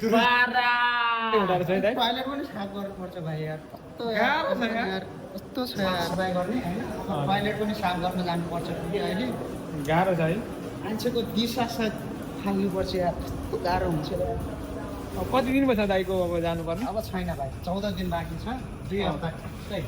Toilet पनि साफ गर्नुपर्छ भाइ यार कस्तो छ यार सफाइ गर्ने हैन टोयलेट पनि साफ गर्न जानुपर्छ फेरि अहिले गाह्रो छ है मान्छेको दिशा साथ फाल्नुपर्छ यार कस्तो गाह्रो हुन्छ यार कति दिन भयो दाइको अब जानुपर्ने अब छैन भाइ 14 दिन बाँकी छ 2 हप्ता ठ्याक्कै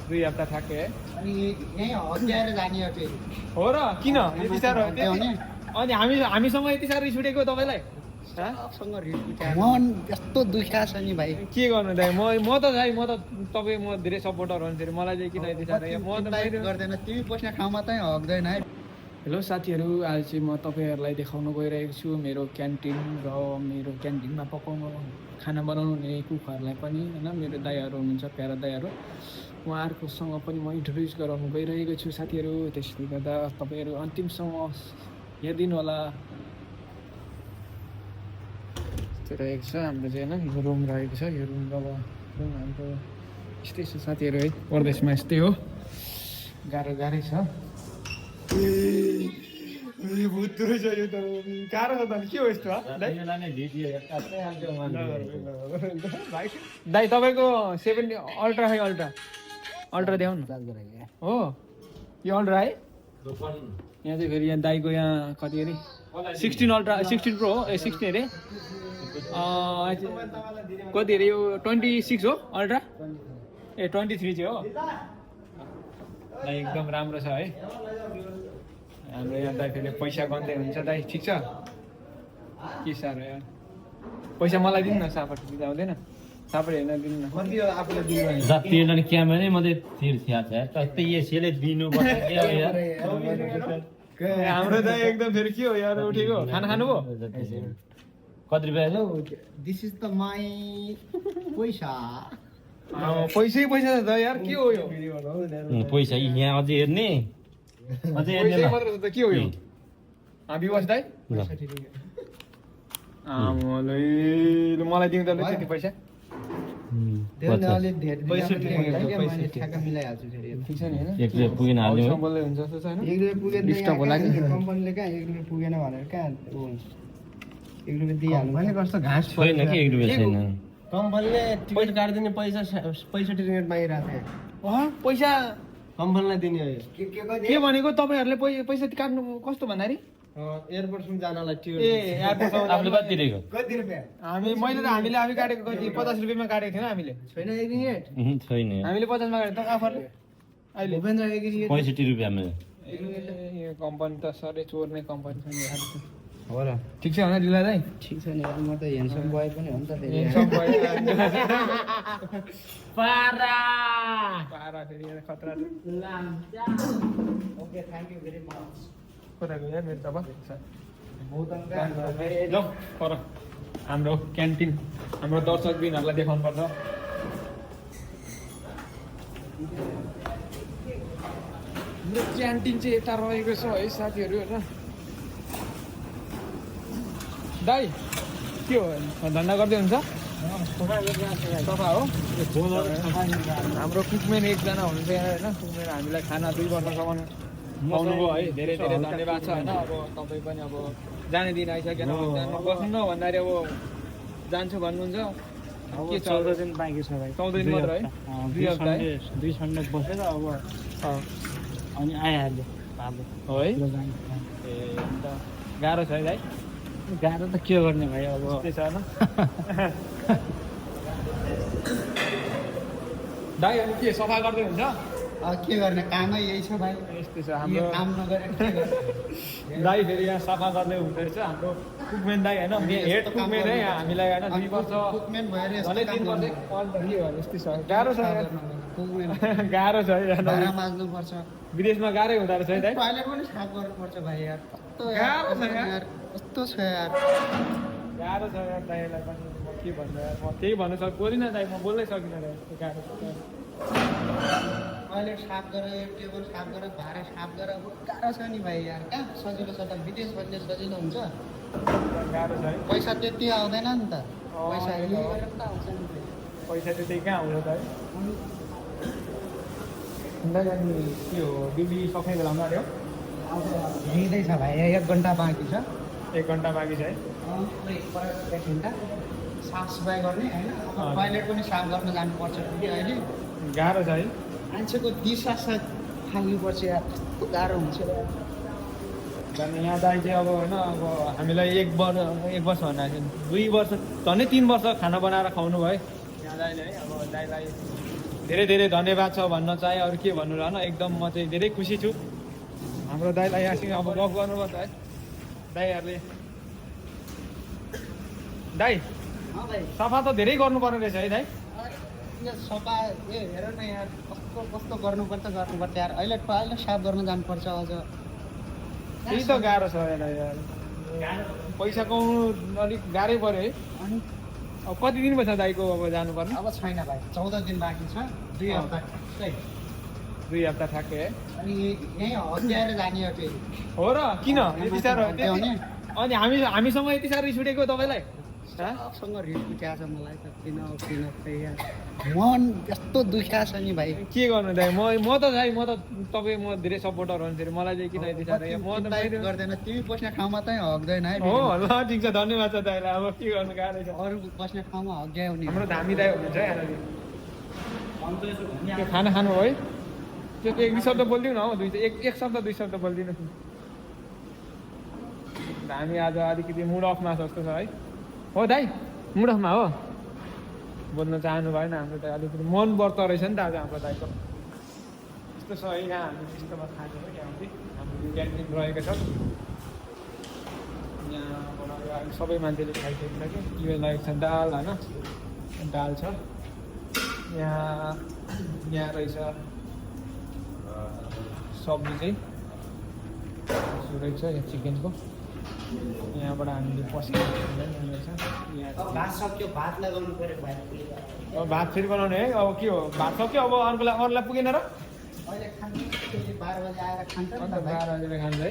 2 हप्ता ठ्याक्कै है अनि यहीँ हत्याएर जाने हो फेरि हो र किन यति साह्रो हत्याउने अनि हामीसँग यति साह्रो रिस उठेको तपाईँलाई सबसँग रिस उठ्यो मन यस्तो दुखा छ नि भाइ के गर्नु दाइ म त दाइ म त तपाईँ म धेरै सपोर्टर हो फेरि मलाई चाहिँ किन यति साह्रो म त गर्दैन तिमी बस्ने ठाउँमा चाहिँ हग्दैन है हेलो साथीहरू आज चाहिँ म तपाईँहरूलाई देखाउन गइरहेको छु मेरो क्यान्टिन र मेरो क्यान्टिनमा पकाउनु खाना बनाउने कुकहरूलाई पनि होइन मेरो दाइहरू हुनुहुन्छ प्यारा दाइहरू उहाँहरूकोसँग पनि म इन्ट्रोड्युस गराउनु गइरहेको छु साथीहरू त्यसले गर्दा तपाईँहरू अन्तिमसम्म हेरिदिनु होला त्यो रहेको छ हाम्रो चाहिँ होइन यो रुम रहेको छ यो रुम अब रुम हाम्रो यस्तै छ साथीहरू है परदेशमा यस्तै हो गाह्रै छ भूत रहेछ यो त गाह्रो छ त के हो यस्तो दाइ तपाईँको 70 अल्ट्रा है अल्ट्रा देखाउनु हो यो अल्ट्रा है यहाँ चाहिँ फेरि यहाँ दाइको यहाँ कति अरे 16 अल्ट्रा 16 प्रो हो 16 अरे कति अरे यो 26 हो अल्ट्रा ए 23 चाहिँ हो दाइ एकदम राम्रो छ है हाम्रो यहाँ दाइ फेरि पैसा गन्दै हुन्छ दाइ ठिक छ के साह्रो यार पैसा मलाई दिनु न सापट दिँदा हुँदैन सापट हेर्न दिनु न कति आफूले दिनु जति नि क्यामेरै मात्रै तिर्थिया छ त्यस्तै यसले दिनुपर्छ के हो यार हाम्रो दाइ एकदम फेरि के हो यार उठेको खाना खानुभयो कति रुपियाँ हो दिस इज द माई पैसा पैसै पैसा छ त यार के हो यो पैसा यहाँ अझै हेर्ने अझै हेर्ने पैसै मात्र छ त के हो यो विवास दाइ मलाई दिनु त त्यति पैसा मिलाइहाल्छु फेरि ठिक छ नि होइन 1 रुपियाँ पुगेन हाल्ने हो बोल्दै हुन्छ जस्तो छ होइन 1 रुपियाँ पुगेन डिस्टर्ब होला नि कम्पनीले कहाँ 1 रुपियाँ पुगेन भनेर कहाँ हुन्छ 1 रुपियाँ दिइहाल्नु भने कस्तो घाँस छैन कि 1 रुपियाँ छैन कम्पनीले टिकट काट्दिने पैसा 65 रुपियाँ मागिरहेको थियो पैसा कम्पनीलाई दिने हो के भनेको तपाईँहरूले पैसा काट्नु कस्तो भन्दाखेरि एयरपोर्टसम्म जानलाई टिकट ए एयरपोर्टसम्म आफूले कति तिरेको कति रुपियाँ मैले त हामीले आफै काटेको कति 50 रुपियाँमा काटेको थियौँ हामीले छैन 1 ringgit छैन हामीले 50 मा काटेको त आफरले अहिले भूपेन्द्र 1 ringgit 65 रुपियाँमा यो कम्पनी त सबै चोर्ने कम्पनी छ नि यार हो र ठिक छ होइन दिला दाइ ठिक छ नि यार म त हेन्डसम बोय पनि हो नि त फेरि पारा फेरि यार खतरा okay thank you very much कताको यार मेरो त बहुत ल पर हाम्रो क्यान्टिन हाम्रो दर्शकबिनहरूलाई देखाउनु पर्छ हाम्रो क्यान्टिन चाहिँ यता रहेको छ है साथीहरू होइन दाइ के हो धन्दा गर्दै हुन्छ सफा हो हाम्रो कुकमेन एकजना हुनुहुन्छ यहाँ होइन कुकमेन हामीलाई खाना 2 वर्षसम्म पाउनुभयो है धेरै धेरै धन्यवाद छ होइन अब तपाईँ पनि अब जाने दिन आइसकेन बस्नु न भन्दाखेरि अब जान्छु भन्नुहुन्छ के 14 दिन बाँकी छ भाइ 14 दिन मात्र है 2 हप्ता है 2 सन्डे बसेर अब अनि आइहाल्यो हो है ए अन्त गाह्रो छ है दाइ गाह्रो त के गर्ने भाइ अब त्यस्तै छ होइन दाइ अब के सफा गर्दै हुन्छ के गर्ने कामै यही छ भाइ यस्तै छ हाम्रो काम नगरेर के गर्ने दाइ फेरि यहाँ सफा गर्दै हुँदो रहेछ हाम्रो कुकमेन दाइ होइन हेड कुकमेन है हामीलाई होइन 2 वर्ष कुकमेन भएर भने 3 वर्ष अन्त के गर्नु यस्तै छ गाह्रो छ कुकमेन गाह्रो छ है भाँडा माझ्नु पर्छ विदेशमा गाह्रै हुँदो रहेछ है दाइ टोयलेट पनि साफ गर्नुपर्छ भाइ यार गाह्रो छ यार कस्तो छ यार गाह्रो छ यार दाइलाई पनि म के भन्नु यार म केही भन्नु बोलिनँ दाइ म बोल्दै सकिनँ दाइ गाह्रो छ टोयलेट साफ गर टेबल साफ गर भाँडा साफ गर गाह्रो छ नि भाइ यार कहाँ सजिलो छ त विदेश भन्ने सजिलो हुन्छ गाह्रो छ है पैसा त्यति आउँदैन नि त पैसा यही गरेर त आउँछ नि पैसा त्यति कहाँ आउँछ त है दाइ अनि के हो ड्युटी सक्ने बेलामा आयो हिँड्दैछ भाइ 1 घन्टा बाँकी छ 1 घन्टा बाँकी छ है एक घन्टा साफ सफाइ गर्ने होइन अब टोइलेट पनि साफ गर्न जानुपर्छ कि अहिले गाह्रो छ है मान्छेको दिशा साथ फाल्नुपर्छ यार कस्तो गाह्रो हुन्छ यार झन् यहाँ दाइ चाहिँ अब होइन अब हामीलाई 1 वर्ष भन्दा 2 वर्ष झन्डै 3 वर्ष खाना बनाएर खुवाउनु भयो यहाँ दाइले है अब दाइलाई धेरै धेरै धन्यवाद छ भन्न चाहे अरू के भन्नु र होइन एकदम म चाहिँ धेरै खुसी छु हाम्रो दाइलाई यहाँसँग अब गफ गर्नुपर्छ है दाइहरूले दाइ भाइ सफा त धेरै गर्नुपर्ने रहेछ है दाइ यो सफा ए हेर न यार कस्तो कस्तो गर्नुपर्छ यार अहिले टोइलेट साफ गर्न जानुपर्छ अझ त्यही त गाह्रो छ यार पैसा कमाउनु अलिक गाह्रै पऱ्यो है अनि अब कति दिन भएछ दाइको अब जानुपर्ने अब छैन भाइ 14 दिन बाँकी छ 2 हप्ता है 2 हप्ता ठ्याक्कै है अनि यहीँ हत्याएर जाने हो फेरि हो र किन यति साह्रो हत्याउने अनि हामीसँग यति साह्रो रिस उठेको तपाईँलाई सबसँग रिस उठ्या छ मलाई त किन त्यही यार मन यस्तो दुख्या छ नि भाइ के गर्नु दाइ म त दाइ म त तपाईँ म धेरै सपोर्टर हो फेरि मलाई चाहिँ किन यति साह्रो म त चिन्ता गर्दैन तिमी बस्ने ठाउँमा चाहिँ हग्दैन है हो ल ठिक छ धन्यवाद छ दाइलाई अब के गर्नु गाह्रो छ अरू बस्ने ठाउँमा हग्यायो नि हाम्रो धामी दाइ हुनुहुन्छ है त्यो खाना खानु हो है त्यो 1-2 शब्द बोलिदिउँ न हौ एक शब्द 2 शब्द बोलिदिनु धामी आज अलिकति मुड अफमा छ जस्तो छ है हो दाइ मुड अफमा हो बोल्न चाहनु भएन हाम्रो त अलिकति मन व्रत रहेछ नि त आज हाम्रो दाइको यस्तो छ है यहाँ हामी त्यस्तोमा खाएको हो यहाँ हाम्रो क्यान्टिन रहेको छ यहाँबाट सबै मान्छेले खाइसकेको छ कि यो लागेको छ दाल होइन दाल छ यहाँ रहेछ सब्जी चाहिँ रहेछ यहाँ चिकनको यहाँबाट हामीले पस्किन्छ अब भात सक्यो भात लगाउनु पऱ्यो भाइ अब भात फेरि बनाउने है अब के हो भात सक्यो अब अरूलाई पुगेन र अहिले खान्छ 12 बजे आएर खान्छ नि अन्त त भाइ 12 बजेर खान्छ है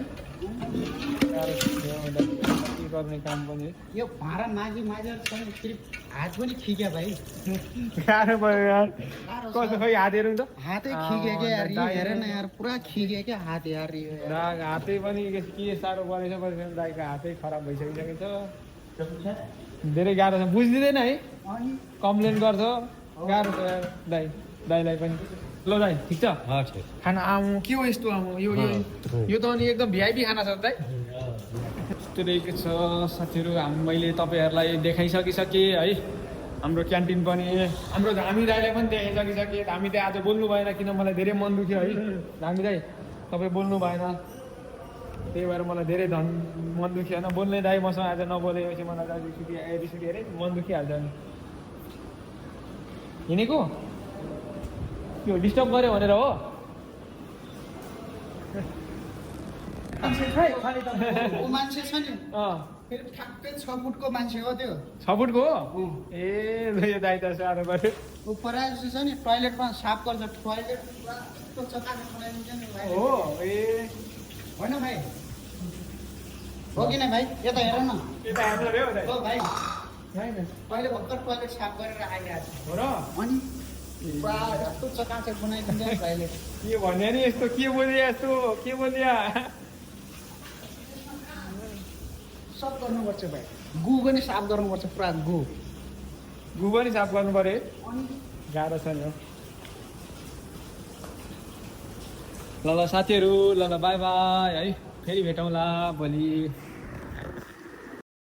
के गर्ने काम पनि यो भाँडा माझेर चाहिँ फेरि हात पनि खिग्या भाइ गाह्रो पऱ्यो यार गाह्रो छ। कस्तो खोइ हात हेरौँ त हातै खिग्यो क्या यार यो हेर न यार पुरा खिग्यो क्या हात यार यो यार। हातै पनि के साह्रो परेछ दाइको हातै खराब भइसकिसकेको छ धेरै गाह्रो छ बुझिदिँदैन है अनि कम्प्लेन गर्छ गाह्रो छ यार दाइलाई पनि ल दाइ ठिक छ खाना आउँ के हो यस्तो आउँ यो त अनि एकदम भिआइपी खाना छ दाइ यस्तो रहेको छ साथीहरू मैले तपाईँहरूलाई देखाइसकिसकेँ है हाम्रो क्यान्टिन पनि हाम्रो धामी दाइलाई पनि देखाइसकिसकेँ धामी दाइ आज बोल्नु भएन किन मलाई धेरै मन दुख्यो है धामी दाइ तपाईँ बोल्नु भएन त्यही भएर मलाई धेरै मन दुख्यो होइन बोल्ने दाइ मसँग आज नबोलेपछि मलाई रिस उठ्यो अरे मन दुखिहाल्छ नि हिँडेको यो डिस्टर्ब गऱ्यो भनेर हो ऊ मान्छे छ नि अँ फेरि ठ्याक्कै 6 फुटको मान्छे हो त्यो 6 फुटको हो अँ। ए ल यो दाइ त साह्रो पऱ्यो ऊ परायो जस्तो छ नि टोइलेटमा साफ गर्छ टोइलेट पुरा यस्तो चकाचक बनाइदिन्छ नि भाइ हो ए होइन भाइ हो कि नै भाइ यता हेर न त्यो त हाम्रो रे हो दाइ हो भाइ होइन अहिले भर्खर टोइलेट साफ गरेर आइरहेको छ हो र अनि पुरा यस्तो चकाचक बनाइदिन्छ नि भाइले के भन्यो नि यस्तो के बोलिया सब गर्नुपर्छ भाइ गु पनि साफ गर्नुपर्छ पुरा गु पनि साफ गर्नु पऱ्यो है अनि गाह्रो छ नि हो ल साथीहरू ल बाई बाई है फेरि भेटौँला भोलि